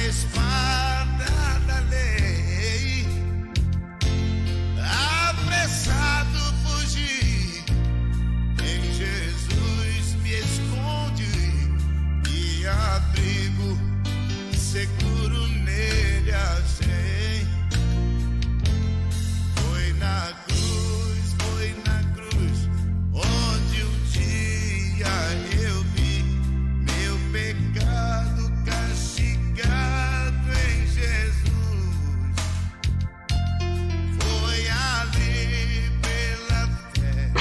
espada da lei, apressado fugi, em Jesus me esconde e abrigo seguro nele achei. Foi na cruz, onde um dia eu vi meu pecado castigado em Jesus. Foi ali pela fé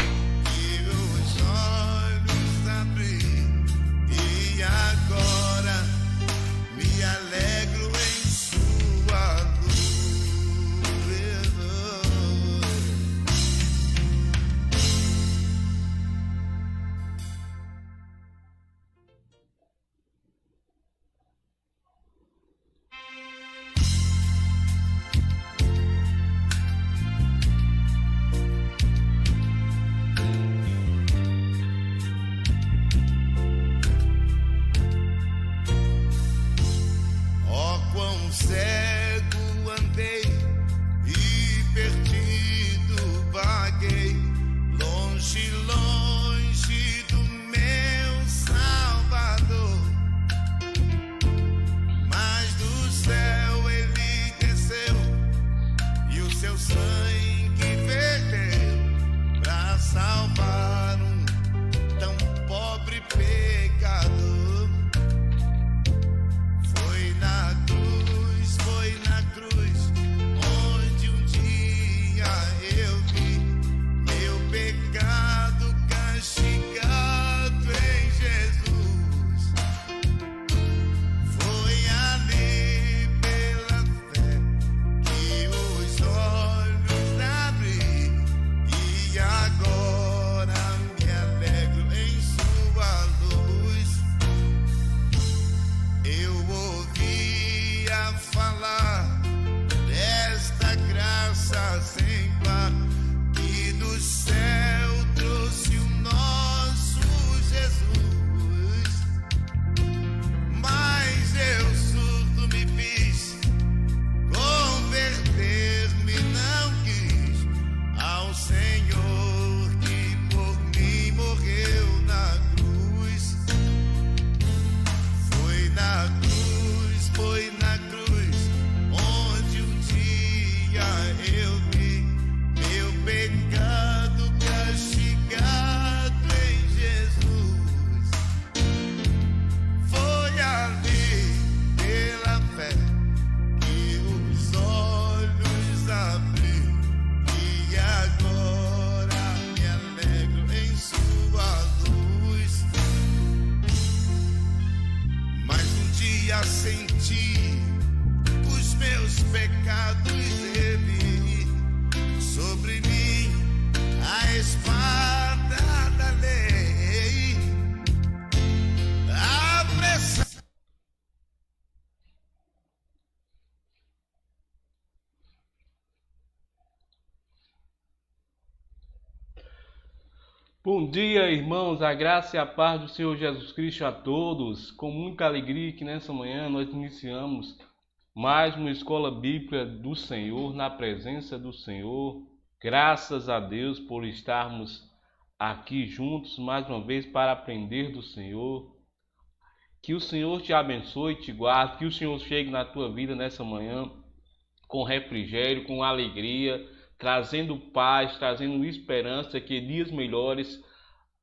que os olhos abri e agora me alegro em sua luz. Ó, quão cego andei e perdido vaguei, longe, longe do meu Salvador. Mas do céu ele desceu e o seu sangue verteu pra salvar um tão pobre pecador. Foi na cruz, onde um dia eu vi meu pecado castigado em Jesus. Foi ali pela fé que os olhos abri e agora me alegro em sua luz. Eu ouvia falar desta graça sem par que do céu trouxe o nosso Jesus. Mas eu surdo me fiz, converter-me não quis ao Senhor que por mim morreu na cruz. Foi na cruz, onde um dia eu vi meu pecado castigado em Jesus. Foi ali pela fé que os olhos abri e agora me alegro em sua luz. Mas um dia senti os meus pecados revi sobre mim a espada da lei, apressado. Bom dia, irmãos, a graça e a paz do Senhor Jesus Cristo a todos. Com muita alegria que nessa manhã nós iniciamos mais uma escola bíblica do Senhor, na presença do Senhor. Graças a Deus por estarmos aqui juntos mais uma vez para aprender do Senhor. Que o Senhor te abençoe e te guarde, que o Senhor chegue na tua vida nessa manhã com refrigério, com alegria, trazendo paz, trazendo esperança, que dias melhores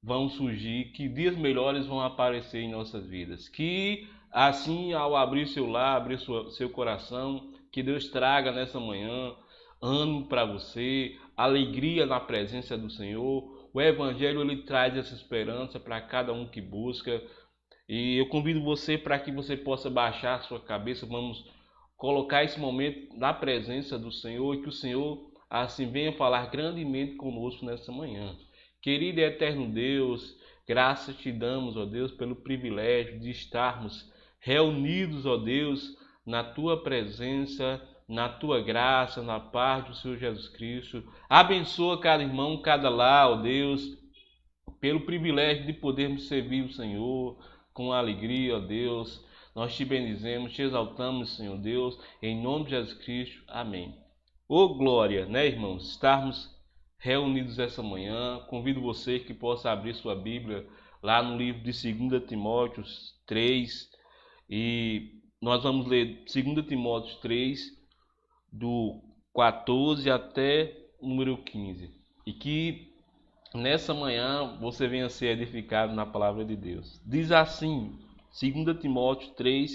vão surgir, que dias melhores vão aparecer em nossas vidas. Que assim, ao abrir seu lar, abrir seu coração, que Deus traga nessa manhã ânimo para você, alegria na presença do Senhor. O Evangelho ele traz essa esperança para cada um que busca. E eu convido você para que você possa baixar a sua cabeça. Vamos colocar esse momento na presença do Senhor e que o Senhor assim venha falar grandemente conosco nessa manhã. Querido e eterno Deus, graças te damos, ó Deus, pelo privilégio de estarmos reunidos, ó Deus, na tua presença, na tua graça, na paz do Senhor Jesus Cristo. Abençoa cada irmão, cada lar, ó Deus, pelo privilégio de podermos servir o Senhor com alegria, ó Deus. Nós te bendizemos, te exaltamos, Senhor Deus, em nome de Jesus Cristo. Amém. Ô glória, né, irmãos? Estarmos reunidos essa manhã. Convido você que possa abrir sua Bíblia lá no livro de 2 Timóteo 3. E nós vamos ler 2 Timóteo 3, do 14 até o número 15. E que nessa manhã você venha ser edificado na palavra de Deus. Diz assim, 2 Timóteo 3,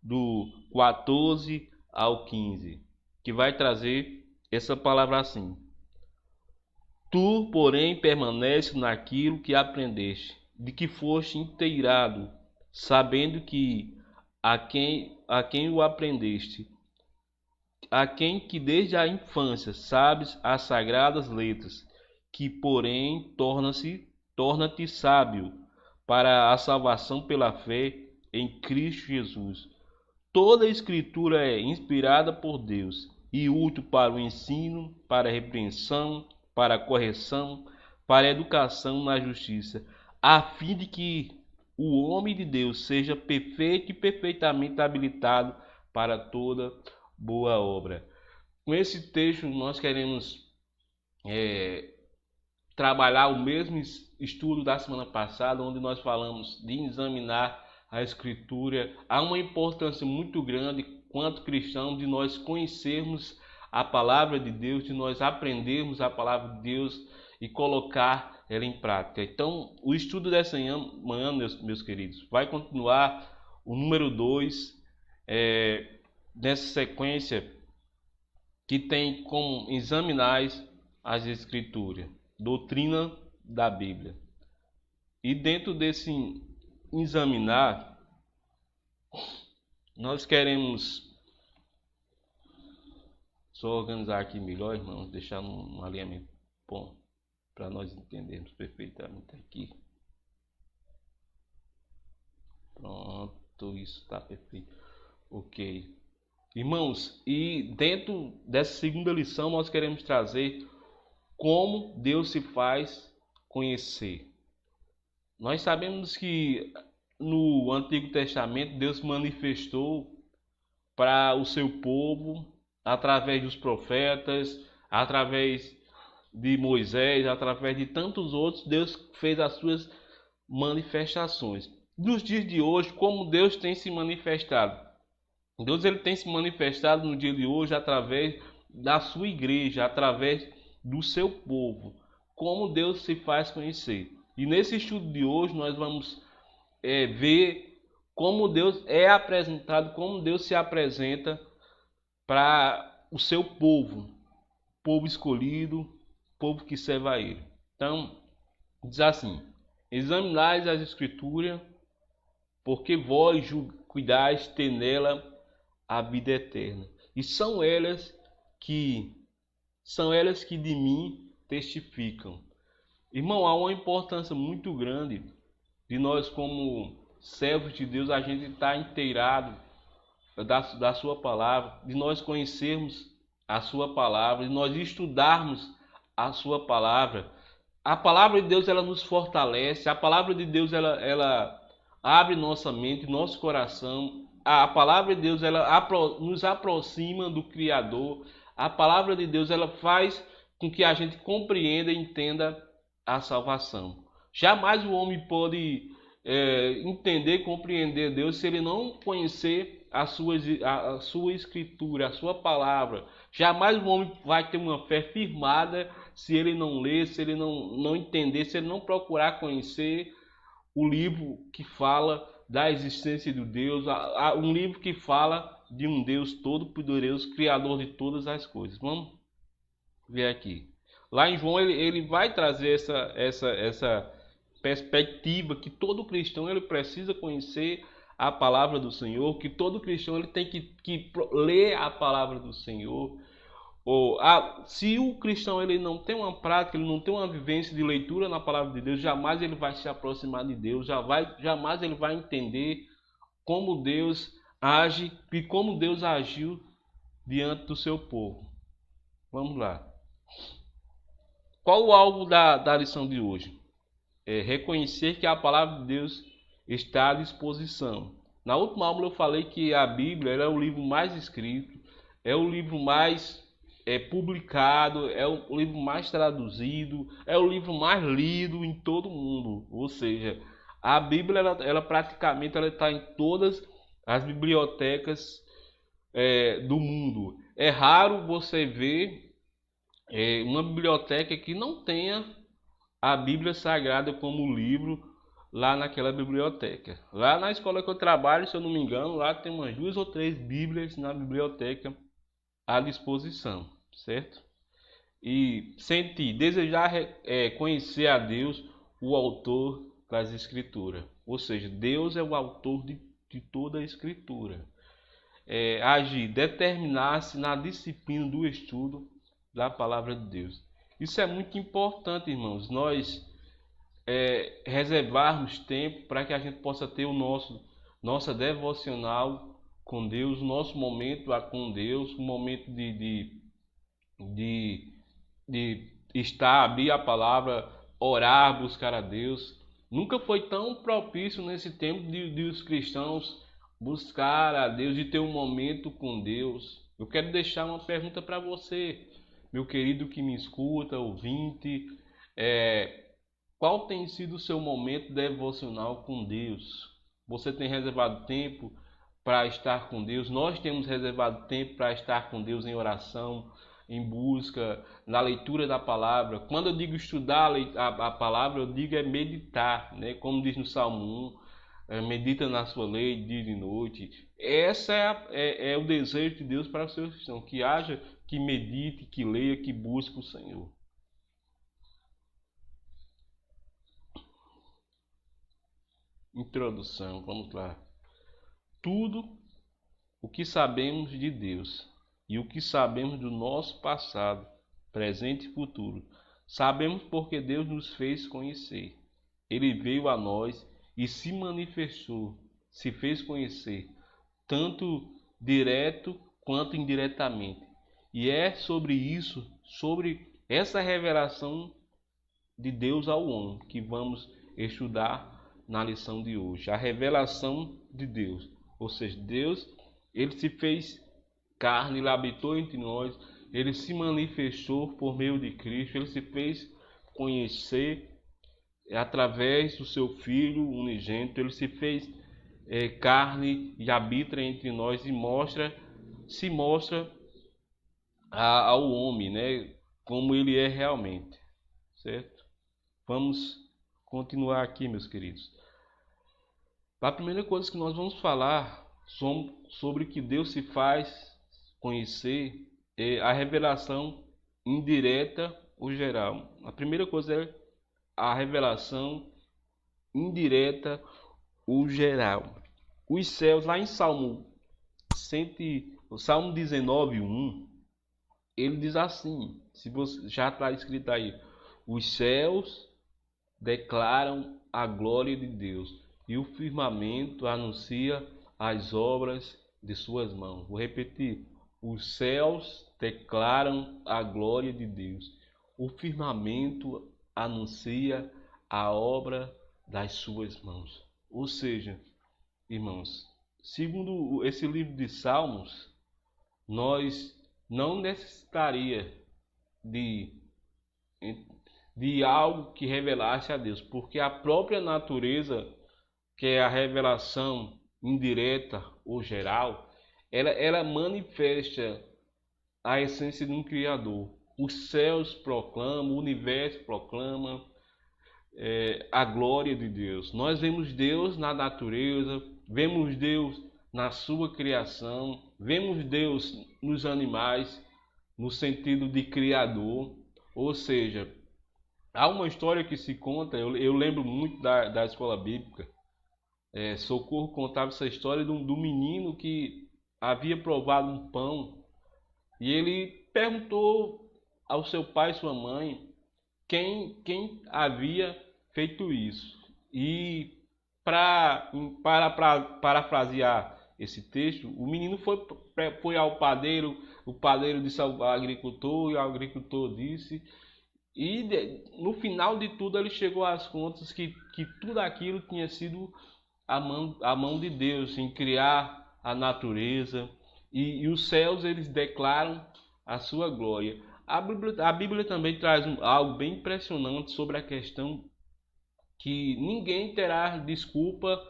do 14 ao 15, que vai trazer essa palavra assim: Tu, porém, permanece naquilo que aprendeste, de que foste inteirado, sabendo que a quem o aprendeste, a quem que desde a infância sabes as sagradas letras, que porém torna-te sábio para a salvação pela fé em Cristo Jesus. Toda a Escritura é inspirada por Deus e útil para o ensino, para a repreensão, para a correção, para a educação na justiça, a fim de que o homem de Deus seja perfeito e perfeitamente habilitado para toda boa obra. Com esse texto nós queremos trabalhar o mesmo estudo da semana passada, onde nós falamos de examinar a Escritura. Há uma importância muito grande, quanto cristão, de nós conhecermos a palavra de Deus, de nós aprendermos a palavra de Deus e colocar ela em prática. Então, o estudo dessa manhã, meus queridos, vai continuar o número 2, nessa sequência que tem como examinar as Escrituras, doutrina da Bíblia. E dentro desse examinar, nós queremos só organizar aqui melhor, irmãos, deixar um alinhamento bom para nós entendermos perfeitamente aqui. Pronto, isso está perfeito. Ok. Irmãos, e dentro dessa segunda lição nós queremos trazer como Deus se faz conhecer. Nós sabemos que no Antigo Testamento Deus manifestou para o seu povo através dos profetas, através de Moisés, através de tantos outros. Deus fez as suas manifestações. Nos dias de hoje, como Deus tem se manifestado? Deus ele tem se manifestado no dia de hoje através da sua igreja, através do seu povo. Como Deus se faz conhecer. E nesse estudo de hoje nós vamos ver como Deus é apresentado, como Deus se apresenta para o seu povo, povo escolhido, povo que serve a Ele. Então, diz assim: examinais as Escrituras, porque vós cuidais ter nela a vida eterna. E são elas que de mim testificam. Irmão, há uma importância muito grande de nós, como servos de Deus, a gente estar inteirado da sua palavra, de nós conhecermos a sua palavra, de nós estudarmos a sua palavra. A palavra de Deus ela nos fortalece, a palavra de Deus ela abre nossa mente, nosso coração. A palavra de Deus ela nos aproxima do Criador. A palavra de Deus ela faz com que a gente compreenda e entenda a salvação. Jamais o homem pode entender, compreender Deus se ele não conhecer a sua Escritura, a sua palavra. Jamais o homem vai ter uma fé firmada se ele não ler, se ele não entender, se ele não procurar conhecer o livro que fala da existência de Deus, um livro que fala de um Deus todo-poderoso, criador de todas as coisas. Vamos ver aqui. Lá em João ele vai trazer essa perspectiva que todo cristão ele precisa conhecer a palavra do Senhor, que todo cristão ele tem que ler a palavra do Senhor. Se o cristão ele não tem uma prática, ele não tem uma vivência de leitura na palavra de Deus, jamais ele vai se aproximar de Deus, jamais ele vai entender como Deus age e como Deus agiu diante do seu povo. Vamos lá. Qual o alvo da lição de hoje? É reconhecer que a palavra de Deus está à disposição. Na última aula eu falei que a Bíblia é o livro mais escrito, é o livro mais publicado, é o livro mais traduzido, é o livro mais lido em todo o mundo. Ou seja, a Bíblia ela praticamente está em todas as bibliotecas do mundo. É raro você ver uma biblioteca que não tenha a Bíblia Sagrada como livro lá naquela biblioteca. Lá na escola que eu trabalho, se eu não me engano, lá tem umas 2 ou 3 Bíblias na biblioteca à disposição, certo? E sentir, desejar conhecer a Deus, o autor das Escrituras. Ou seja, Deus é o autor de toda a Escritura. Agir, determinar-se na disciplina do estudo da palavra de Deus. Isso é muito importante, irmãos, nós reservarmos tempo para que a gente possa ter nossa devocional com Deus, nosso momento com Deus, um momento de estar, abrir a palavra, orar, buscar a Deus. Nunca foi tão propício nesse tempo de os cristãos buscar a Deus, de ter um momento com Deus. Eu quero deixar uma pergunta para você, meu querido que me escuta, ouvinte. Qual tem sido o seu momento devocional com Deus? Você tem reservado tempo para estar com Deus? Nós temos reservado tempo para estar com Deus em oração, em busca, na leitura da palavra. Quando eu digo estudar a palavra, eu digo meditar, né? Como diz no Salmo 1, medita na sua lei dia e noite. Essa é o desejo de Deus para os seus cristãos, que haja, que medite, que leia, que busque o Senhor. Introdução, vamos lá. Tudo o que sabemos de Deus e o que sabemos do nosso passado, presente e futuro, sabemos porque Deus nos fez conhecer. Ele veio a nós e se manifestou, se fez conhecer, tanto direto quanto indiretamente. E é sobre isso, sobre essa revelação de Deus ao homem, que vamos estudar na lição de hoje. A revelação de Deus, ou seja, Deus, ele se fez carne, ele habitou entre nós, ele se manifestou por meio de Cristo, ele se fez conhecer através do seu Filho unigênito, ele se fez carne e habita entre nós e se mostra ao homem, né, como ele é realmente, certo? Vamos continuar aqui, meus queridos. A primeira coisa que nós vamos falar sobre que Deus se faz conhecer é a revelação indireta ou geral. A primeira coisa é a revelação indireta ou geral. Os céus, lá em Salmo 19:1, ele diz assim, se você já está escrito aí: os céus declaram a glória de Deus e o firmamento anuncia as obras de suas mãos. Vou repetir: os céus declaram a glória de Deus, o firmamento anuncia a obra das suas mãos. Ou seja, irmãos, segundo esse livro de Salmos, nós não necessitaria de algo que revelasse a Deus, porque a própria natureza, que é a revelação indireta ou geral, ela manifesta a essência de um Criador. Os céus proclamam, o universo proclama a glória de Deus. Nós vemos Deus na natureza, vemos Deus na sua criação, vemos Deus nos animais, no sentido de Criador. Ou seja, há uma história que se conta, eu lembro muito da escola bíblica. Socorro contava essa história do menino que havia provado um pão e ele perguntou ao seu pai e sua mãe quem havia feito isso. E para parafrasear esse texto, o menino foi ao padeiro, o padeiro disse ao agricultor e o agricultor disse, e no final de tudo ele chegou às contas que tudo aquilo tinha sido a mão de Deus em criar a natureza, e os céus eles declaram a sua glória. A Bíblia também traz algo bem impressionante sobre a questão que ninguém terá desculpa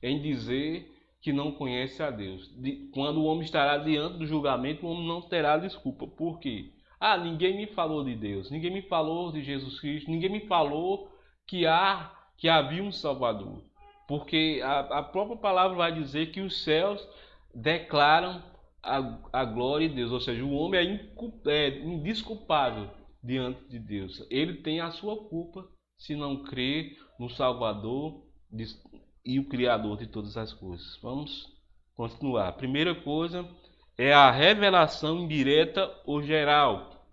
em dizer que não conhece a Deus. Quando o homem estará diante do julgamento, o homem não terá desculpa. Por quê? Ninguém me falou de Deus, ninguém me falou de Jesus Cristo, ninguém me falou que havia um Salvador. Porque a própria palavra vai dizer que os céus declaram a glória de Deus, ou seja, o homem é indesculpável diante de Deus. Ele tem a sua culpa se não crê no Salvador e o Criador de todas as coisas. Vamos continuar. A primeira coisa é a revelação indireta ou geral.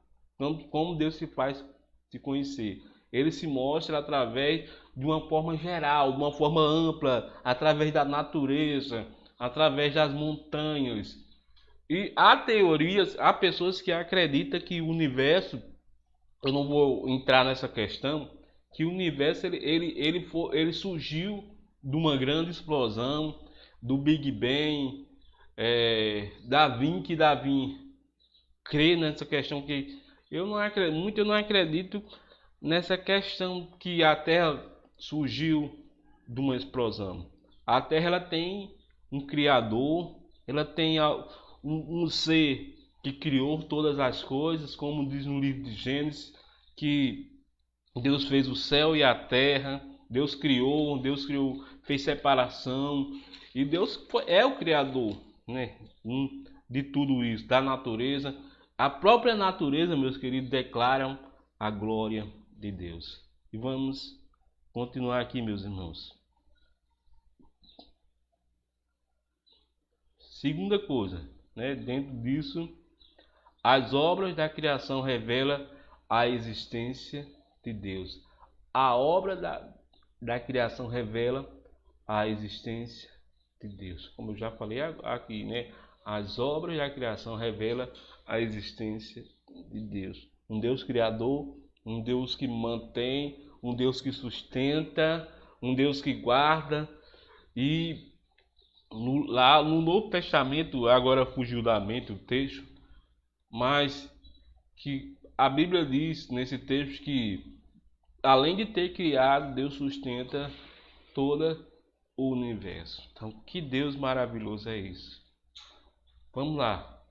Como Deus se faz se conhecer. Ele se mostra através de uma forma geral, de uma forma ampla, através da natureza, através das montanhas. E há teorias, há pessoas que acreditam que o universo, eu não vou entrar nessa questão, que o universo ele surgiu de uma grande explosão, do Big Bang, Davi crê nessa questão que eu não acredito nessa questão que a Terra surgiu de uma explosão. A Terra ela tem um Criador, ela tem um ser que criou todas as coisas, como diz no livro de Gênesis, que Deus fez o céu e a terra, Deus criou, fez separação, e Deus é o Criador, né, de tudo isso, da natureza. A própria natureza, meus queridos, declaram a glória de Deus. E vamos continuar aqui, meus irmãos. Segunda coisa, né, dentro disso, as obras da criação revelam a existência de Deus. A obra da criação revela a existência de Deus. Como eu já falei aqui, né? As obras da criação revelam a existência de Deus. Um Deus criador, um Deus que mantém, um Deus que sustenta, um Deus que guarda. E lá no Novo Testamento, agora fugiu da mente o texto, mas que a Bíblia diz nesse texto que além de ter criado, Deus sustenta todo o universo. Então, que Deus maravilhoso é isso. Vamos lá.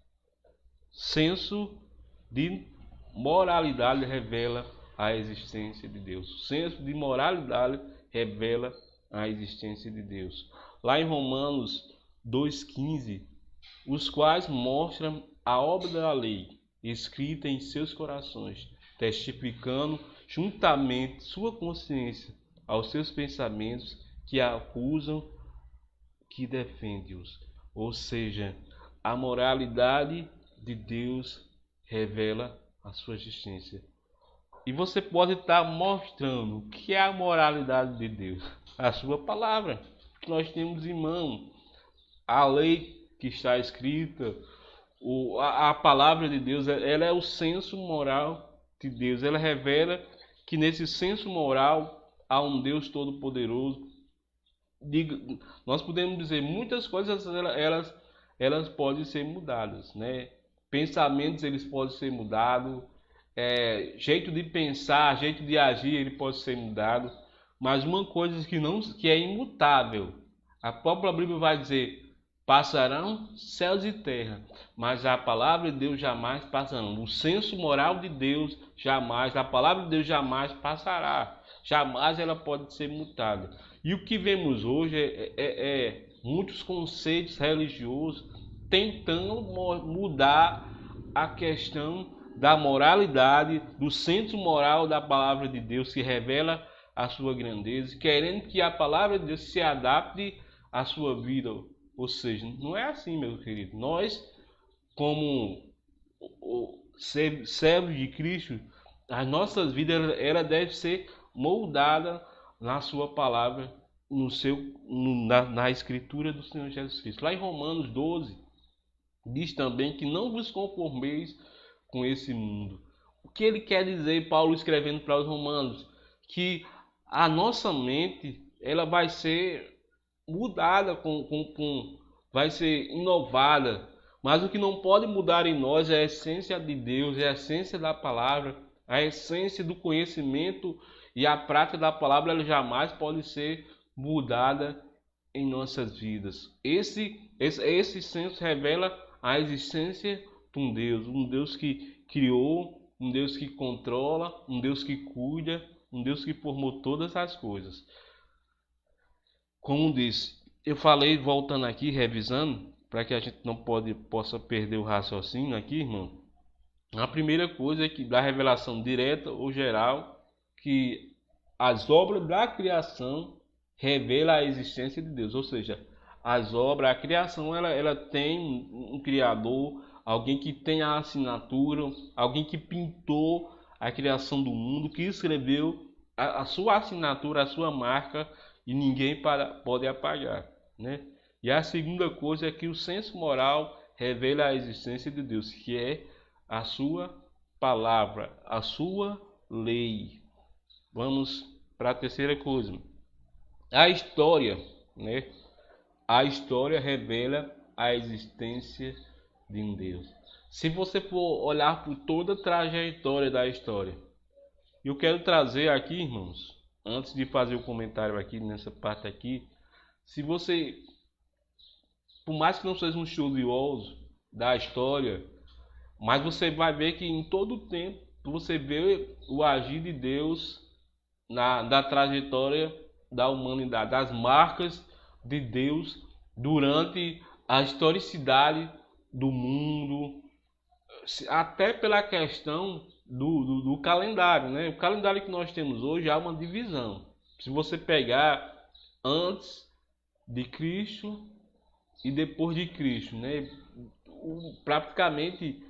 Senso de moralidade revela a existência de Deus. O senso de moralidade revela a existência de Deus. Lá em Romanos 2,15, os quais mostram a obra da lei escrita em seus corações, testificando juntamente sua consciência aos seus pensamentos que acusam, que defendem-os. Ou seja, a moralidade de Deus revela a sua existência. E você pode estar mostrando o que é a moralidade de Deus. A sua palavra, que nós temos em mão. A lei que está escrita, a palavra de Deus, ela é o senso moral de Deus. Ela revela que nesse senso moral há um Deus todo-poderoso. Nós podemos dizer muitas coisas, elas podem ser mudadas, né? Pensamentos eles podem ser mudados, jeito de pensar, jeito de agir ele pode ser mudado, mas uma coisa que é imutável, a própria Bíblia vai dizer: passarão céus e terra, mas a palavra de Deus jamais passarão. O senso moral de Deus jamais, a palavra de Deus jamais passará. Jamais ela pode ser mutada. E o que vemos hoje é muitos conceitos religiosos tentando mudar a questão da moralidade, do senso moral da palavra de Deus que revela a sua grandeza, querendo que a palavra de Deus se adapte à sua vida. Ou seja, não é assim, meu querido. Nós, como servos de Cristo, as nossas vidas ela deve ser moldada na sua palavra, na escritura do Senhor Jesus Cristo. Lá em Romanos 12, diz também que não vos conformeis com esse mundo. O que ele quer dizer, Paulo escrevendo para os romanos? Que a nossa mente ela vai ser mudada, vai ser inovada. Mas o que não pode mudar em nós é a essência de Deus, é a essência da palavra, a essência do conhecimento e a prática da palavra, ela jamais pode ser mudada em nossas vidas. Esse senso revela a existência de um Deus que criou, um Deus que controla, um Deus que cuida, um Deus que formou todas as coisas. Como disse, eu falei, voltando aqui, revisando, para que a gente não possa perder o raciocínio aqui, irmão. A primeira coisa é que da revelação direta ou geral, que as obras da criação revelam a existência de Deus. Ou seja, as obras, a criação, ela tem um criador, alguém que tem a assinatura, alguém que pintou a criação do mundo, que escreveu a sua assinatura, a sua marca, e ninguém pode apagar, né? E a segunda coisa é que o senso moral revela a existência de Deus, que é a sua palavra, a sua lei. Vamos para a terceira coisa. A história, né? A história revela a existência de um Deus. Se você for olhar por toda a trajetória da história, eu quero trazer aqui, irmãos, antes de fazer o comentário aqui nessa parte aqui, se você, por mais que não seja um estudioso da história, mas você vai ver que em todo o tempo você vê o agir de Deus da trajetória da humanidade, das marcas de Deus durante a historicidade do mundo, até pela questão do calendário, né? O calendário que nós temos hoje há uma divisão. Se você pegar antes de Cristo e depois de Cristo, né? Praticamente,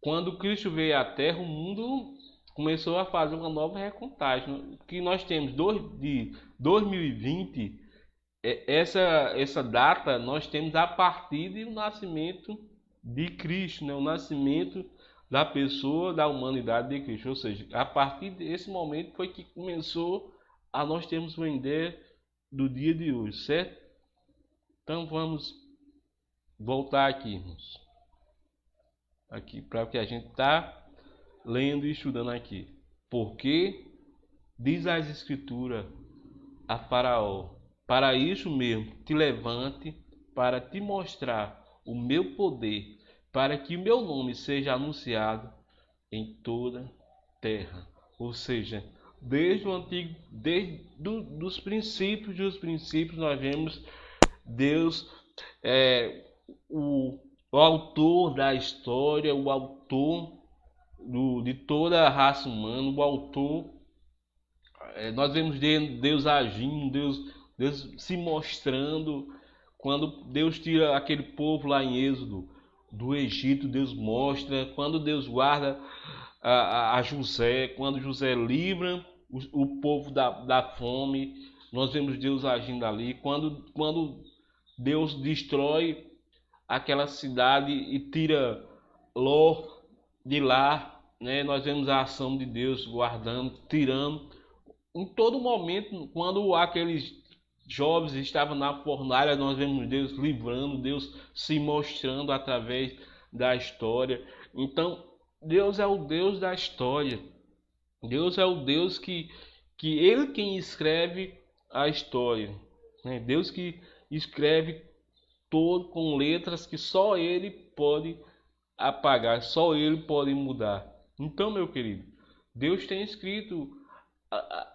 quando Cristo veio à Terra, o mundo começou a fazer uma nova recontagem. Que nós temos de 2020, essa data nós temos a partir do nascimento de Cristo, né? O nascimento da pessoa, da humanidade de Cristo. Ou seja, a partir desse momento foi que começou a nós termos uma ideia do dia de hoje, certo? Então vamos voltar aqui, irmãos. Aqui para o que a gente está lendo e estudando aqui. Porque diz as Escrituras a Faraó: para isso mesmo te levante, para te mostrar o meu poder, para que o meu nome seja anunciado em toda terra. Ou seja, desde o antigo, dos princípios nós vemos Deus, o autor da história, o autor de toda a raça humana, o autor. Nós vemos Deus agindo, Deus se mostrando. Quando Deus tira aquele povo lá em Êxodo do Egito, Deus mostra. Quando Deus guarda a José, quando José livra o povo da fome, nós vemos Deus agindo ali. Quando Deus destrói aquela cidade e tira Ló de lá, né? Nós vemos a ação de Deus guardando, tirando. Em todo momento, quando aqueles jovens estavam na fornalha, nós vemos Deus livrando, Deus se mostrando através da história. Então, Deus é o Deus da história. Deus é o Deus que Ele quem escreve a história, né? Deus que escreve todo com letras que só Ele pode apagar, só Ele pode mudar. Então, meu querido, Deus tem escrito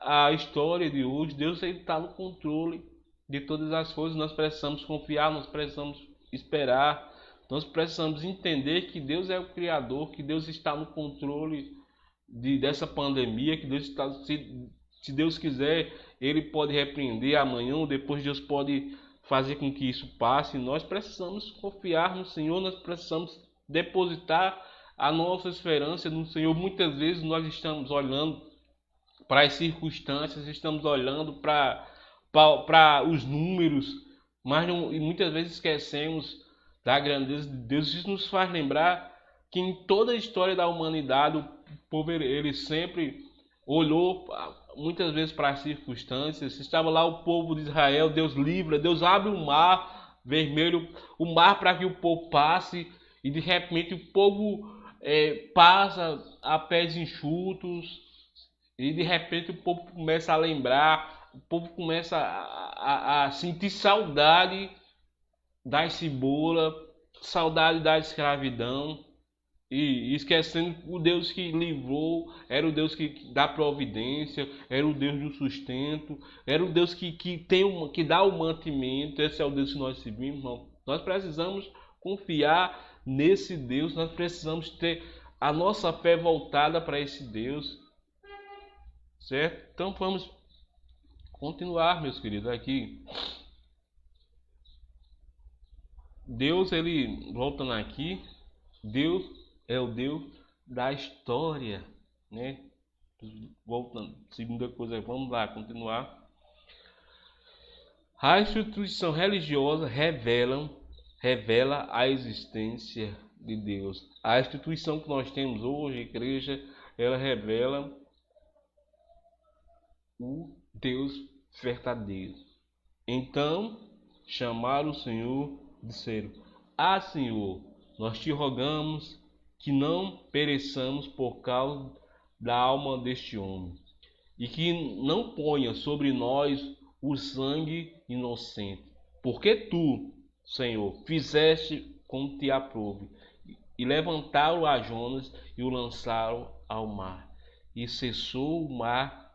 a história de hoje. Deus está no controle de todas as coisas. Nós precisamos confiar, nós precisamos esperar, nós precisamos entender que Deus é o Criador, que Deus está no controle dessa pandemia, que Deus está, se Deus quiser, Ele pode repreender amanhã ou depois. Deus pode fazer com que isso passe. Nós precisamos confiar no Senhor, nós precisamos depositar a nossa esperança no Senhor. Muitas vezes nós estamos olhando para as circunstâncias, estamos olhando para os números, mas e muitas vezes esquecemos da grandeza de Deus. Isso nos faz lembrar que em toda a história da humanidade, o povo ele sempre olhou muitas vezes para as circunstâncias. Estava lá o povo de Israel, Deus livra, Deus abre o mar vermelho, o mar para que o povo passe, e de repente o povo passa a pés enxutos, e de repente o povo começa a lembrar, o povo começa a sentir saudade da cebola, saudade da escravidão, e esquecendo que o Deus que livrou era o Deus da providência, era o Deus do sustento, era o Deus que dá o mantimento. Esse é o Deus que nós servimos, irmão. Nós precisamos confiar nesse Deus, nós precisamos ter a nossa fé voltada para esse Deus, certo? Então vamos continuar, meus queridos, aqui. Deus, ele, voltando aqui, Deus é o Deus da história, né? Voltando, segunda coisa, vamos lá, continuar. A instituição religiosa revela a existência de Deus. A instituição que nós temos hoje, a igreja, ela revela o Deus verdadeiro. Então, chamaram o Senhor, disseram: Ah, Senhor, nós te rogamos que não pereçamos por causa da alma deste homem, e que não ponha sobre nós o sangue inocente, porque tu, Senhor, fizeste como te aprouve, e levantaram a Jonas e o lançaram ao mar, e cessou o mar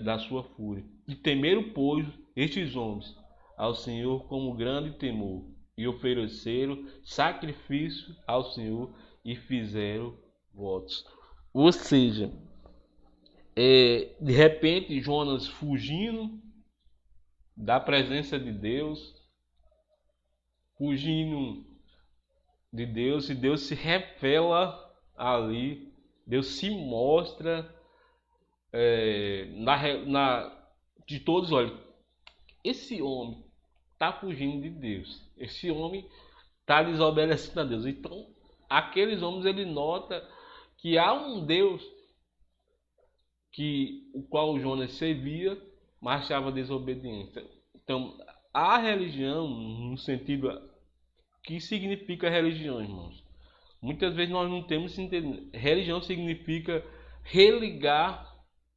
da sua fúria. E temeram, pois, estes homens ao Senhor como grande temor, e ofereceram sacrifício ao Senhor e fizeram votos. Ou seja, de repente Jonas fugindo da presença de Deus, fugindo de Deus, e Deus se revela ali, Deus se mostra de todos. Olha, esse homem está fugindo de Deus, esse homem está desobedecendo a Deus. Então aqueles homens, ele nota que há um Deus o qual Jonas servia, mas estava desobediente. Então a religião, no sentido que significa religião, irmãos, muitas vezes nós não temos entendido. Religião significa religar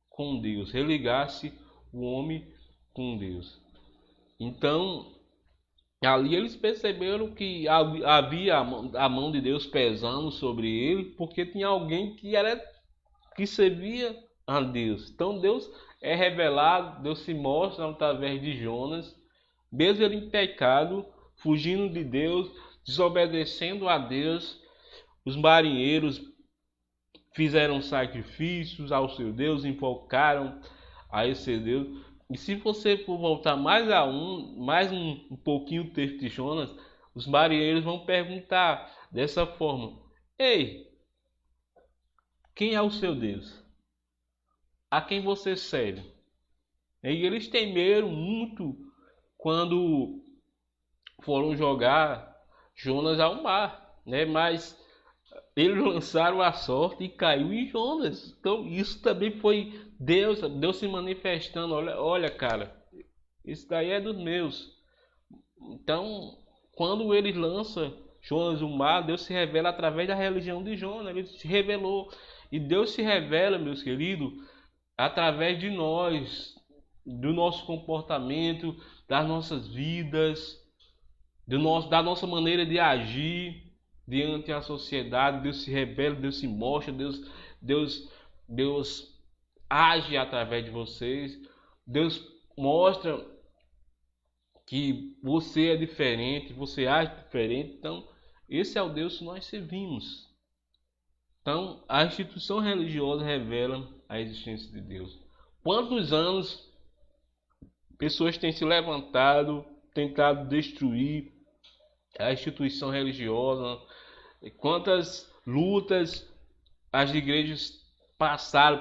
com Deus, religar-se o homem com Deus. Então ali eles perceberam que havia a mão de Deus pesando sobre ele, porque tinha alguém que servia a Deus. Então Deus é revelado, Deus se mostra através de Jonas, mesmo ele em pecado, fugindo de Deus, desobedecendo a Deus. Os marinheiros fizeram sacrifícios ao seu Deus, invocaram a esse Deus. E se você for voltar mais um pouquinho o texto de Jonas, os marinheiros vão perguntar dessa forma: Ei, quem é o seu Deus? A quem você serve? E eles temeram muito quando foram jogar Jonas ao mar, né? Mas eles lançaram a sorte e caiu em Jonas. Então isso também foi Deus se manifestando. Olha, cara, isso daí é dos meus. Então, quando eles lançam Jonas no mar, Deus se revela através da religião de Jonas. Ele se revelou. E Deus se revela, meus queridos, através de nós, do nosso comportamento, das nossas vidas, da nossa maneira de agir diante da sociedade. Deus se revela, Deus se mostra, Deus age através de vocês. Deus mostra que você é diferente, você age diferente. Então, esse é o Deus que nós servimos. Então, a instituição religiosa revela a existência de Deus. Quantos anos pessoas têm se levantado, tentado destruir a instituição religiosa? Quantas lutas as igrejas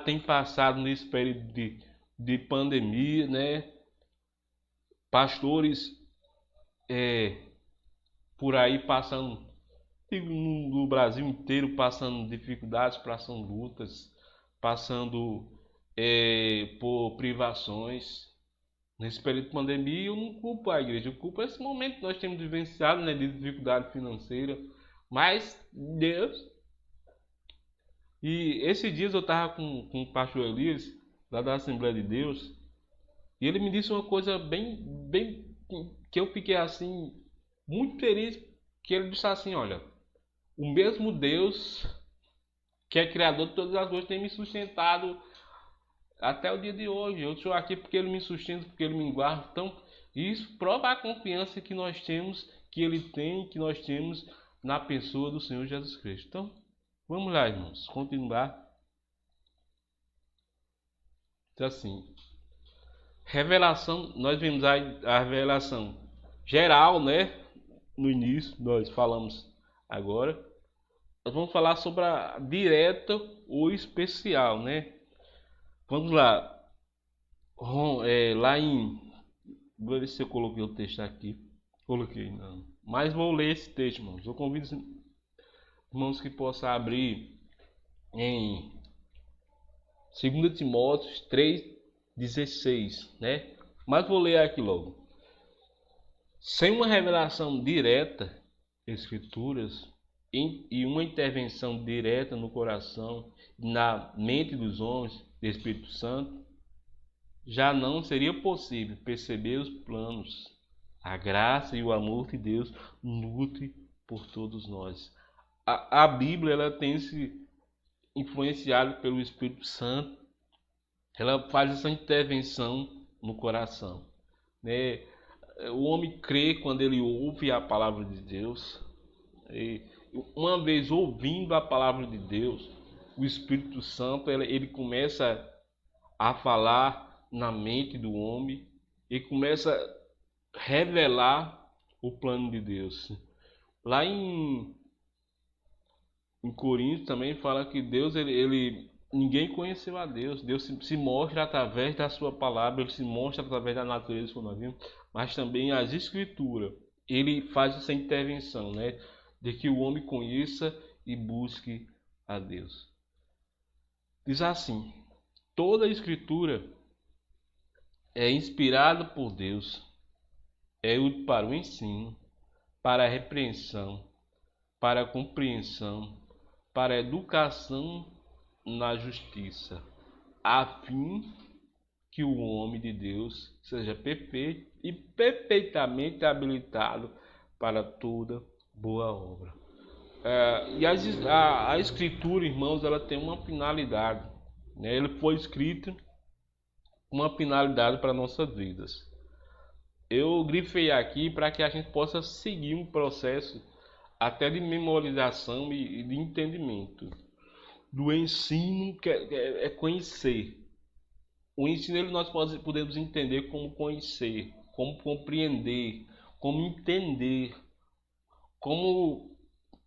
têm passado nesse período de pandemia, né? Pastores por aí passando, no Brasil inteiro, passando dificuldades, passando lutas, passando por privações. Nesse período de pandemia, eu não culpo a igreja, eu culpo esse momento que nós temos vivenciado, né, de dificuldade financeira. Mas Deus... E esses dias eu estava com o pastor Elias, lá da Assembleia de Deus, e ele me disse uma coisa bem que eu fiquei assim, muito feliz, que ele disse assim, olha, o mesmo Deus que é criador de todas as coisas tem me sustentado até o dia de hoje. Eu estou aqui porque ele me sustenta, porque ele me guarda. Então, isso prova a confiança que nós temos, que ele tem, que nós temos na pessoa do Senhor Jesus Cristo. Então, vamos lá, irmãos, continuar. Então, assim, revelação, nós vimos a revelação geral, né? No início, nós falamos agora. Nós vamos falar sobre a direta ou especial, né? Vamos lá. Lá em... Vou ver se eu coloquei o texto aqui. Coloquei, não. Mas vou ler esse texto, irmãos. Eu convido os irmãos que possam abrir em 2 Timóteo 3,16, né? Mas vou ler aqui logo. Sem uma revelação direta, Escrituras, e uma intervenção direta no coração, na mente dos homens, do Espírito Santo, já não seria possível perceber os planos, a graça e o amor de Deus nutre por todos nós. A Bíblia, ela tem se influenciado pelo Espírito Santo, ela faz essa intervenção no coração, né? O homem crê quando ele ouve a palavra de Deus. E uma vez ouvindo a palavra de Deus, o Espírito Santo ele começa a falar na mente do homem e começa a revelar o plano de Deus. Lá em Coríntios também fala que Deus, ninguém conheceu a Deus. Deus se mostra através da sua palavra, ele se mostra através da natureza, como nós vimos, mas também as Escrituras. Ele faz essa intervenção, né, de que o homem conheça e busque a Deus. Diz assim: toda a Escritura é inspirada por Deus, é útil para o ensino, para a repreensão, para a compreensão, para a educação na justiça, a fim que o homem de Deus seja perfeito e perfeitamente habilitado para toda boa obra. E a Escritura, irmãos, ela tem uma finalidade, né? Ele foi escrito com uma finalidade para nossas vidas. Eu grifei aqui para que a gente possa seguir um processo até de memorização e de entendimento. Do ensino, que é conhecer. O ensino nós podemos entender como conhecer, como compreender, como entender, como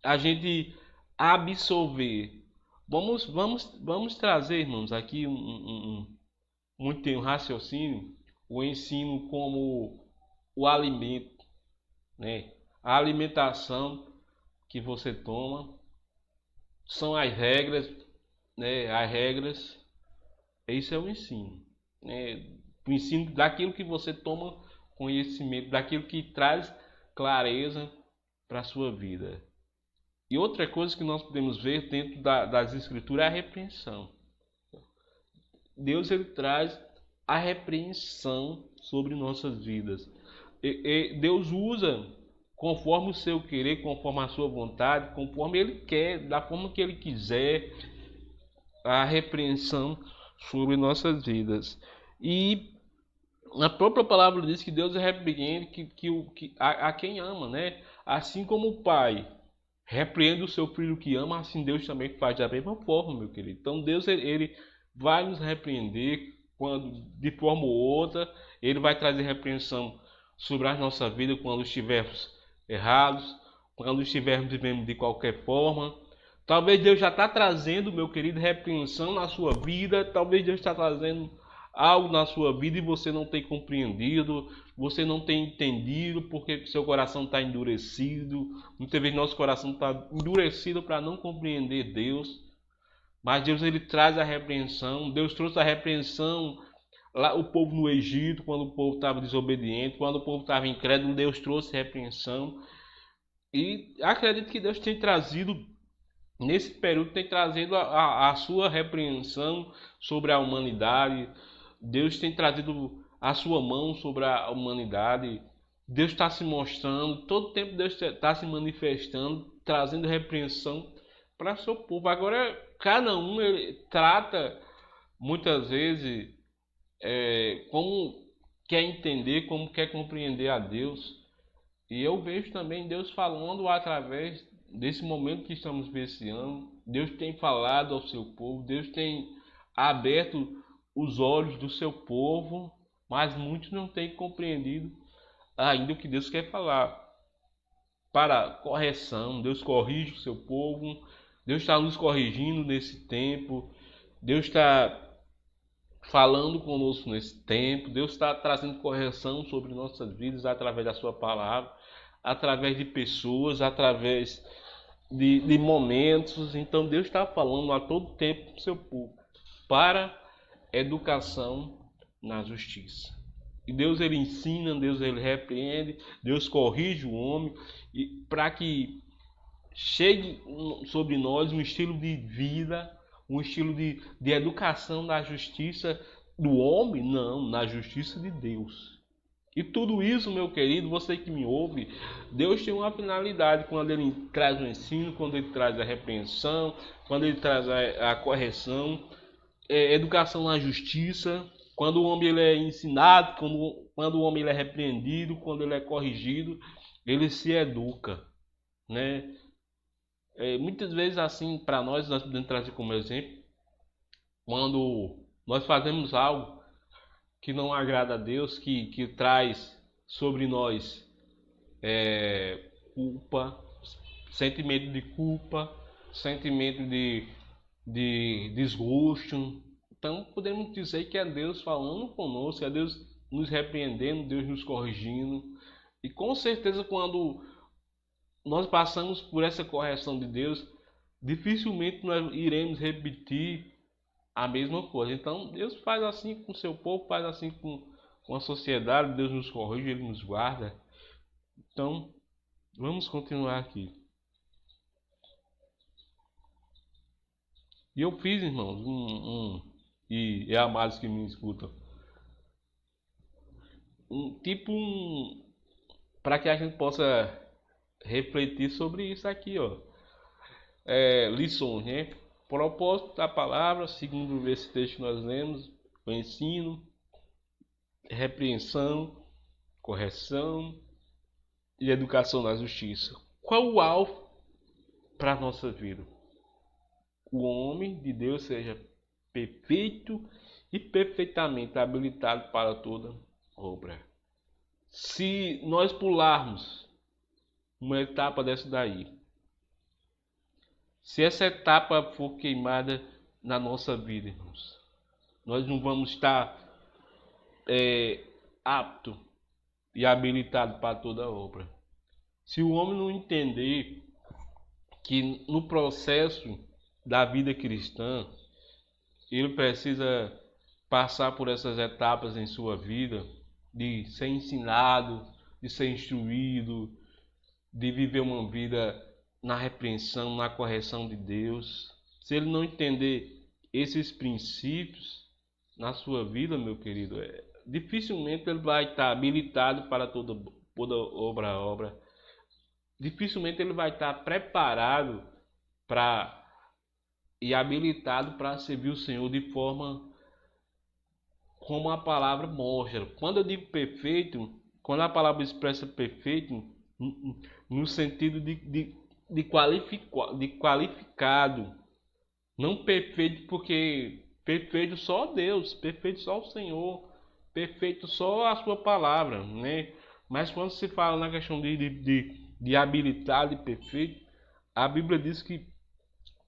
a gente absorver. Vamos trazer, irmãos, aqui um raciocínio, o ensino como o alimento, né? A alimentação que você toma são as regras, né? As regras, isso é o ensino, né? O ensino daquilo que você toma conhecimento, daquilo que traz clareza para a sua vida. E outra coisa que nós podemos ver dentro das Escrituras é a repreensão. Deus ele traz a repreensão sobre nossas vidas. Deus usa conforme o seu querer, conforme a sua vontade, conforme ele quer, da forma que ele quiser, a repreensão sobre nossas vidas. E a própria palavra diz que Deus repreende a quem ama, né? Assim como o pai repreende o seu filho que ama, assim Deus também faz da mesma forma, meu querido. Então Deus ele vai nos repreender quando, de forma ou outra, ele vai trazer repreensão sobre a nossa vida quando estivermos errados, quando estivermos vivendo de qualquer forma. Talvez Deus já está trazendo, meu querido, repreensão na sua vida. Talvez Deus está trazendo algo na sua vida e você não tem compreendido, você não tem entendido porque seu coração está endurecido. Muitas vezes nosso coração está endurecido para não compreender Deus. Mas Deus ele traz a repreensão. Deus trouxe a repreensão lá o povo no Egito, quando o povo estava desobediente, quando o povo estava incrédulo, Deus trouxe repreensão. E acredito que Deus tem trazido, nesse período, tem trazido a sua repreensão sobre a humanidade. Deus tem trazido a sua mão sobre a humanidade. Deus está se mostrando, todo tempo Deus está se manifestando, trazendo repreensão para seu povo. Agora, cada um ele trata muitas vezes como quer entender, como quer compreender a Deus. E eu vejo também Deus falando através desse momento que estamos vivenciando. Deus tem falado ao seu povo, Deus tem aberto os olhos do seu povo, mas muitos não têm compreendido ainda o que Deus quer falar. Para correção, Deus corrige o seu povo, Deus está nos corrigindo nesse tempo, Deus está falando conosco nesse tempo, Deus está trazendo correção sobre nossas vidas através da sua palavra, através de pessoas, através de momentos. Então Deus está falando a todo tempo para o seu povo, para educação na justiça. E Deus ele ensina, Deus ele repreende, Deus corrige o homem, e para que chegue sobre nós um estilo de vida, um estilo de educação na justiça do homem, não, na justiça de Deus. E tudo isso, meu querido, você que me ouve, Deus tem uma finalidade quando Ele traz o ensino, quando Ele traz a repreensão, quando Ele traz a correção, educação na justiça, quando o homem ele é ensinado, quando o homem ele é repreendido, quando ele é corrigido, ele se educa, né? Muitas vezes assim, para nós podemos trazer como exemplo, quando nós fazemos algo que não agrada a Deus, que traz sobre nós culpa, sentimento de culpa, sentimento de desgosto. Então podemos dizer que é Deus falando conosco, é Deus nos repreendendo, Deus nos corrigindo. E com certeza quando nós passamos por essa correção de Deus, dificilmente nós iremos repetir a mesma coisa. Então Deus faz assim com o seu povo, faz assim com a sociedade, Deus nos corrige, Ele nos guarda. Então vamos continuar aqui. E eu fiz, irmãos, e amados que me escutam, para que a gente possa refletir sobre isso aqui, ó. Lições, né? Propósito da palavra, segundo esse texto que nós lemos, o ensino, repreensão, correção e educação na justiça. Qual o alvo para a nossa vida? O homem de Deus seja perfeito e perfeitamente habilitado para toda obra. Se nós pularmos uma etapa dessa daí, se essa etapa for queimada na nossa vida, irmãos, nós não vamos estar apto e habilitado para toda obra. Se o homem não entender que no processo da vida cristã ele precisa passar por essas etapas em sua vida, de ser ensinado, de ser instruído, de viver uma vida na repreensão, na correção de Deus. Se ele não entender esses princípios na sua vida, meu querido, dificilmente ele vai estar habilitado para toda obra. Dificilmente ele vai estar preparado e habilitado para servir o Senhor de forma como a palavra mostra. Quando eu digo perfeito, quando a palavra expressa perfeito, no sentido de qualificado, não perfeito porque perfeito só Deus, perfeito só o Senhor, perfeito só a sua palavra, né? Mas quando se fala na questão de habilitado e perfeito, a Bíblia diz que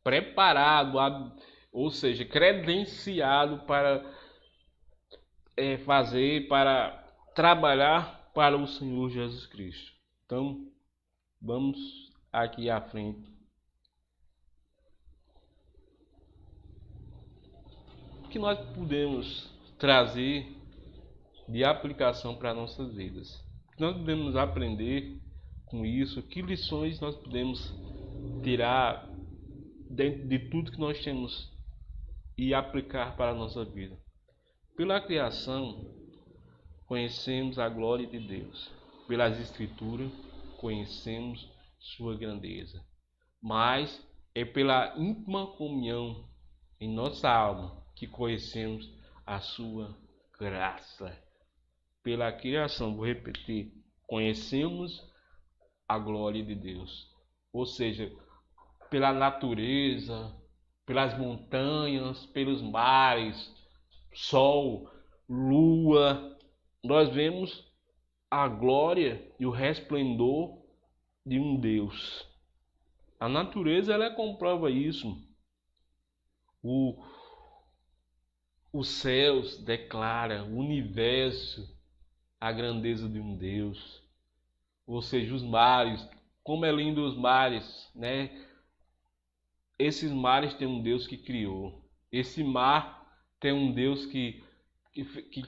preparado, ou seja, credenciado para para trabalhar para o Senhor Jesus Cristo. Então, vamos aqui à frente. O que nós podemos trazer de aplicação para nossas vidas? O que nós podemos aprender com isso? Que lições nós podemos tirar dentro de tudo que nós temos e aplicar para a nossa vida? Pela criação, conhecemos a glória de Deus. Pelas Escrituras, conhecemos sua grandeza. Mas é pela íntima comunhão em nossa alma que conhecemos a sua graça. Pela criação, vou repetir, conhecemos a glória de Deus. Ou seja, pela natureza, pelas montanhas, pelos mares, sol, lua, nós vemos a glória e o resplendor de um Deus. A natureza, ela comprova isso. Os céus declaram, o universo, a grandeza de um Deus. Ou seja, os mares, como é lindo os mares, né? Esses mares tem um Deus que criou. Esse mar tem um Deus que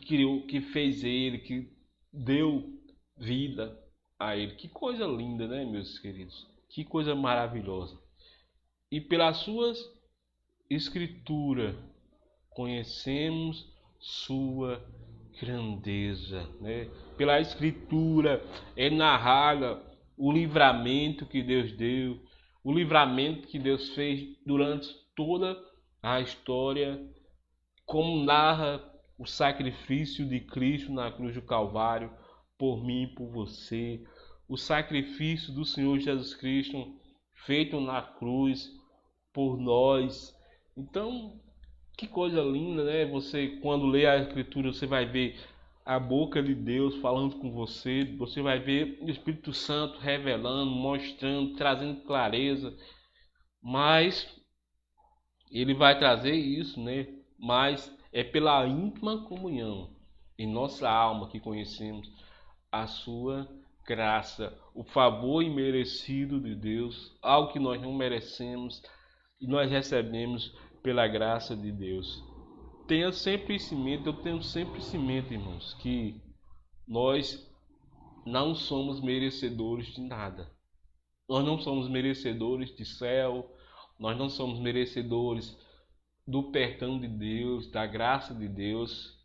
criou, que fez ele, que deu vida a ele. Que coisa linda, né, meus queridos? Que coisa maravilhosa. E pelas suas escrituras conhecemos sua grandeza, né? Pela escritura é narrada o livramento que Deus deu, o livramento que Deus fez durante toda a história, como narra o sacrifício de Cristo na cruz do Calvário por mim e por você, o sacrifício do Senhor Jesus Cristo feito na cruz por nós. Então, que coisa linda, né? Você, quando lê a Escritura, você vai ver a boca de Deus falando com você, você vai ver o Espírito Santo revelando, mostrando, trazendo clareza. Mas ele vai trazer isso, né? Mas é pela íntima comunhão em nossa alma que conhecemos a sua graça, o favor imerecido de Deus, algo que nós não merecemos e nós recebemos pela graça de Deus. Tenha sempre isso em mente, eu tenho sempre isso em mente, irmãos, que nós não somos merecedores de nada. Nós não somos merecedores de céu, nós não somos merecedores do perdão de Deus, da graça de Deus,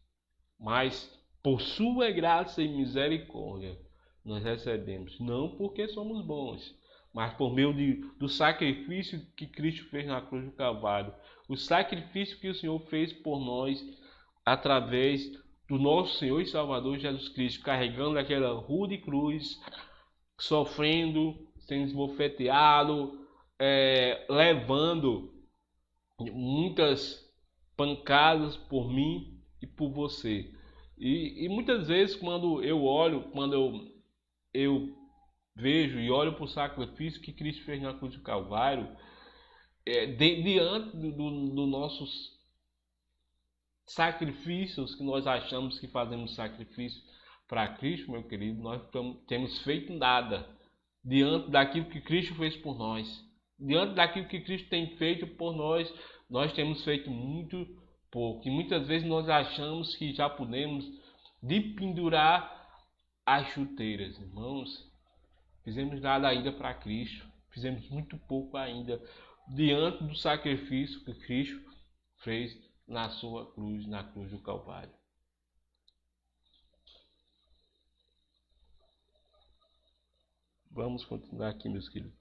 mas por sua graça e misericórdia nós recebemos, não porque somos bons, mas por meio do sacrifício que Cristo fez na cruz do Calvário, o sacrifício que o Senhor fez por nós através do nosso Senhor e Salvador Jesus Cristo, carregando aquela rude cruz, sofrendo, sendo esbofeteado, levando muitas pancadas por mim e por você. E muitas vezes quando eu vejo e olho para o sacrifício que Cristo fez na cruz do Calvário, diante dos nossos sacrifícios que nós achamos que fazemos sacrifício para Cristo, meu querido, nós temos feito nada diante daquilo que Cristo fez por nós. Diante daquilo que Cristo tem feito por nós, nós temos feito muito pouco. E muitas vezes nós achamos que já podemos pendurar as chuteiras. Irmãos, fizemos nada ainda para Cristo. Fizemos muito pouco ainda diante do sacrifício que Cristo fez na sua cruz, na cruz do Calvário. Vamos continuar aqui, meus queridos.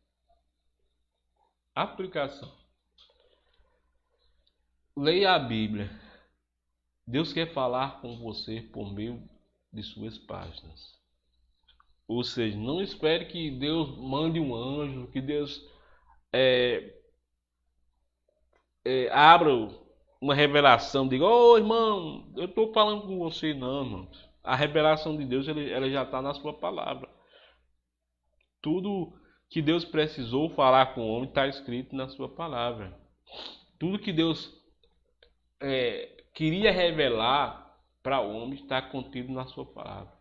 Aplicação. Leia a Bíblia. Deus quer falar com você por meio de suas páginas. Ou seja, não espere que Deus mande um anjo, que Deus abra uma revelação, diga: ô irmão, eu estou falando com você. Não, irmão. A revelação de Deus ela já está na sua palavra. Tudo que Deus precisou falar com o homem está escrito na sua palavra. Tudo que Deus queria revelar para o homem está contido na sua palavra.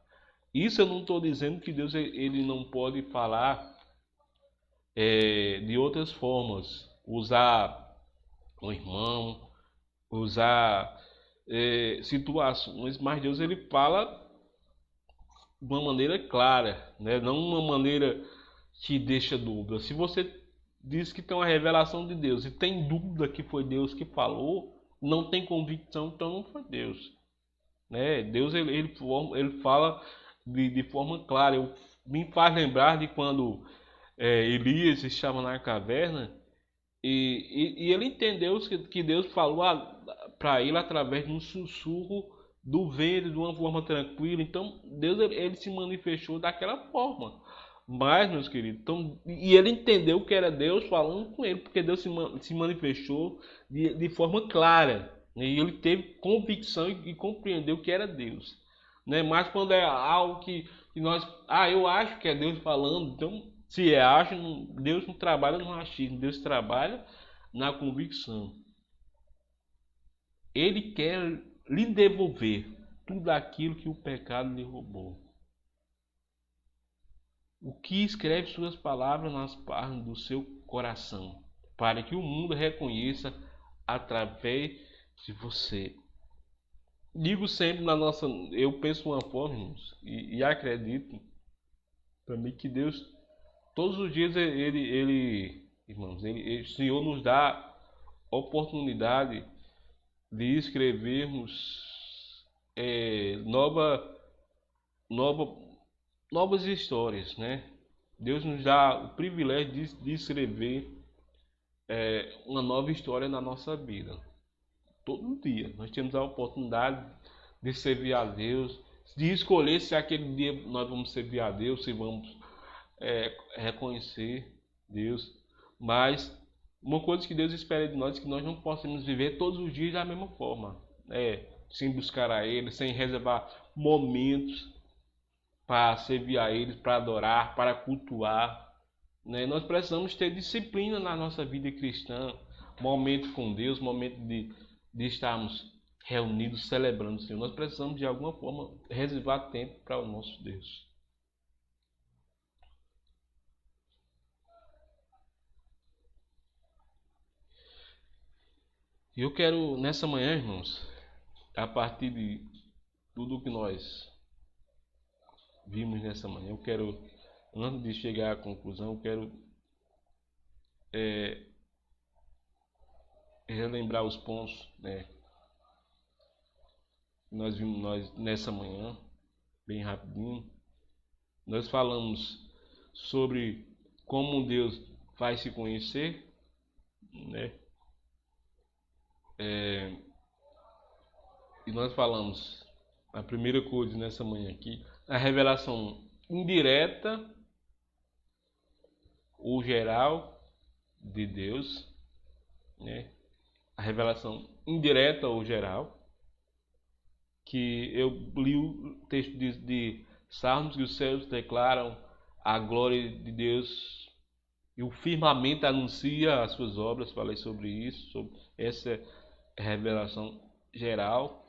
Isso eu não estou dizendo que Deus ele não pode falar de outras formas, usar um irmão, usar situações, mas Deus ele fala de uma maneira clara, né? Não uma maneira que deixa dúvida. Se você diz que tem uma revelação de Deus e tem dúvida que foi Deus que falou, não tem convicção, então não foi Deus, né? Deus ele fala de forma clara. Me faz lembrar de quando Elias estava na caverna e ele entendeu que Deus falou para ele através de um sussurro do vento, de uma forma tranquila. Então Deus ele se manifestou daquela forma. Mas, meus queridos, então, e ele entendeu que era Deus falando com ele, porque Deus se manifestou de forma clara, né? E ele teve convicção e compreendeu que era Deus, né? Mas quando é algo que nós, eu acho que é Deus falando, então, se acha, Deus não trabalha no achismo, Deus trabalha na convicção. Ele quer lhe devolver tudo aquilo que o pecado lhe roubou. O que escreve suas palavras nas páginas do seu coração, para que o mundo reconheça através de você. Digo sempre eu penso uma forma, irmãos, e acredito também que Deus, todos os dias o Senhor nos dá oportunidade de escrevermos novas histórias, né? Deus nos dá o privilégio de escrever uma nova história na nossa vida. Todo dia nós temos a oportunidade de servir a Deus, de escolher se aquele dia nós vamos servir a Deus, se vamos reconhecer Deus. Mas uma coisa que Deus espera de nós é que nós não possamos viver todos os dias da mesma forma, sem buscar a Ele, sem reservar momentos para servir a Ele, para adorar, para cultuar, né? Nós precisamos ter disciplina na nossa vida cristã, momento com Deus, momento de estarmos reunidos, celebrando o Senhor. Nós precisamos de alguma forma reservar tempo para o nosso Deus. E eu quero, nessa manhã, irmãos, a partir de tudo que nós vimos nessa manhã, eu quero, antes de chegar à conclusão, eu quero relembrar os pontos, né, que nós vimos nessa manhã, bem rapidinho. Nós falamos sobre como Deus vai se conhecer, né? E nós falamos a primeira coisa nessa manhã aqui, a revelação indireta ou geral de Deus, né? A revelação indireta ou geral, que eu li o texto de Salmos, que os céus declaram a glória de Deus e o firmamento anuncia as suas obras. Falei sobre isso, sobre essa revelação geral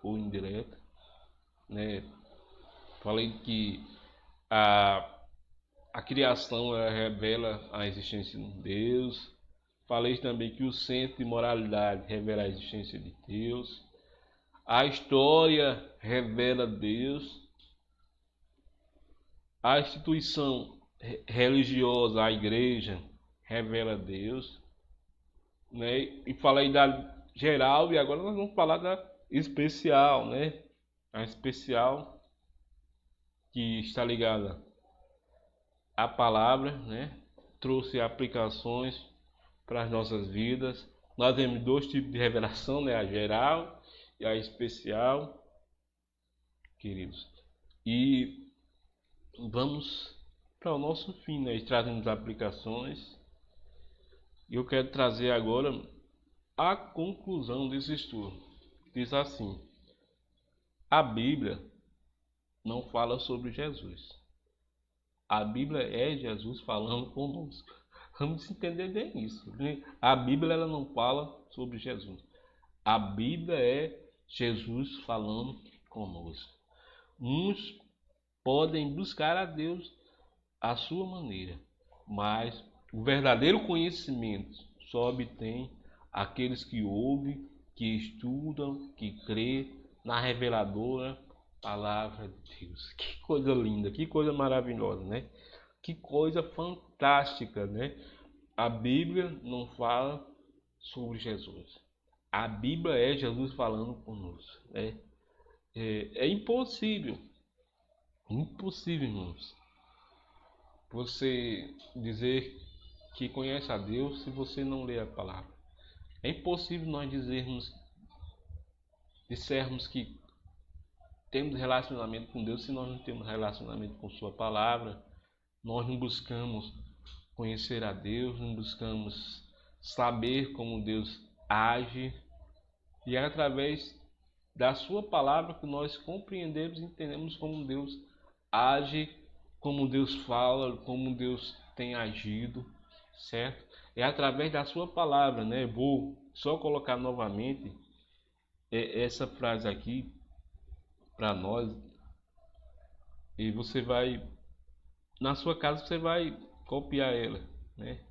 ou indireta, né? Falei que a criação revela a existência de Deus. Falei também que o centro de moralidade revela a existência de Deus. A história revela Deus. A instituição religiosa, a igreja, revela Deus, né? E falei da geral e agora nós vamos falar da especial, né? A especial que está ligada à palavra, né? Trouxe aplicações para as nossas vidas. Nós temos dois tipos de revelação, né? A geral e a especial, queridos. E vamos para o nosso fim, né? Trazemos aplicações. E eu quero trazer agora a conclusão desse estudo. Diz assim: a Bíblia não fala sobre Jesus. A Bíblia é Jesus falando conosco. Vamos entender bem isso, né? A Bíblia ela não fala sobre Jesus. A Bíblia é Jesus falando conosco. Uns podem buscar a Deus à sua maneira, mas o verdadeiro conhecimento só obtém aqueles que ouvem, que estudam, que crê na reveladora palavra de Deus. Que coisa linda, que coisa maravilhosa, né? Que coisa fantástica, né? A Bíblia não fala sobre Jesus. A Bíblia é Jesus falando conosco, né? É impossível, irmãos, você dizer que conhece a Deus se você não lê a palavra. É impossível nós dissermos que temos relacionamento com Deus se nós não temos relacionamento com sua palavra. Nós não buscamos conhecer a Deus, não buscamos saber como Deus age, e é através da sua palavra que nós compreendemos e entendemos como Deus age, como Deus fala, como Deus tem agido, certo? É através da sua palavra, né? Vou só colocar novamente essa frase aqui para nós, e você vai, na sua casa, você vai copiar ela, né?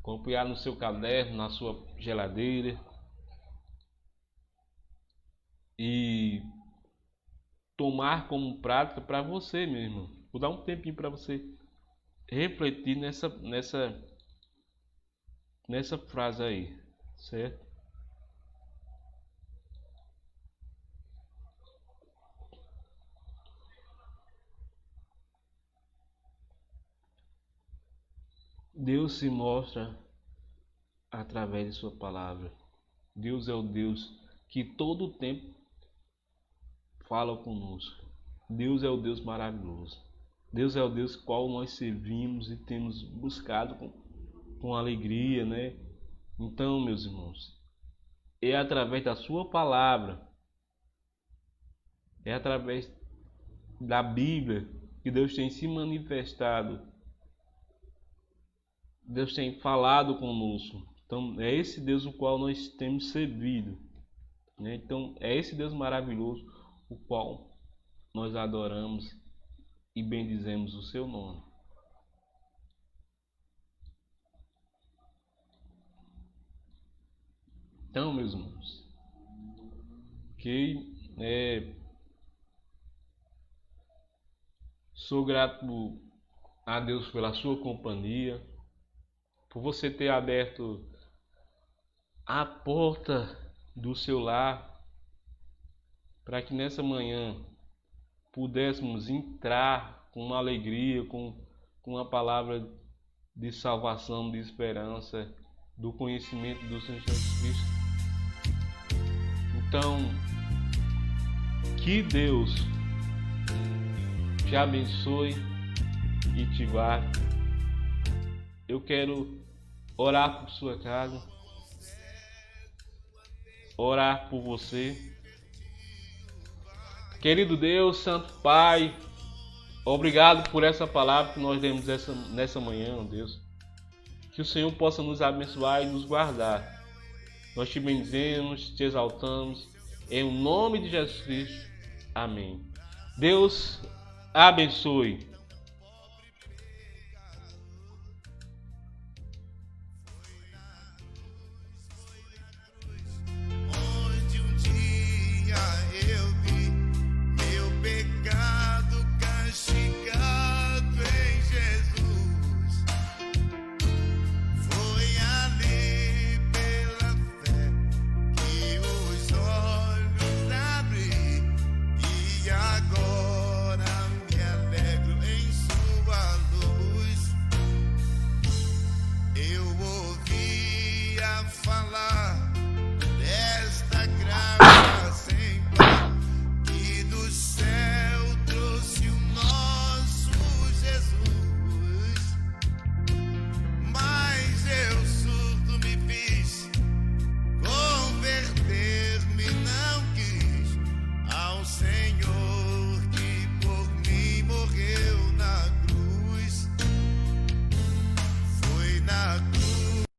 Copiar no seu caderno, na sua geladeira, e tomar como prática para você mesmo. Vou dar um tempinho para você refletir nessa frase aí, certo? Deus se mostra através de sua palavra. Deus é o Deus que todo o tempo fala conosco. Deus é o Deus maravilhoso. Deus é o Deus qual nós servimos e temos buscado com alegria, né? Então, meus irmãos, é através da sua palavra, é através da Bíblia que Deus tem se manifestado. Deus tem falado conosco. Então, é esse Deus o qual nós temos servido, né? Então, é esse Deus maravilhoso o qual nós adoramos e bendizemos o seu nome. Então, meus irmãos, sou grato a Deus pela sua companhia, por você ter aberto a porta do seu lar para que nessa manhã pudéssemos entrar com uma alegria, com uma palavra de salvação, de esperança, do conhecimento do Senhor Jesus Cristo. Então, que Deus te abençoe e te guarde. Eu quero orar por sua casa, orar por você. Querido Deus, Santo Pai, obrigado por essa palavra que nós demos nessa manhã, ó Deus. Que o Senhor possa nos abençoar e nos guardar. Nós te bendizemos, te exaltamos, em nome de Jesus Cristo. Amém. Deus abençoe.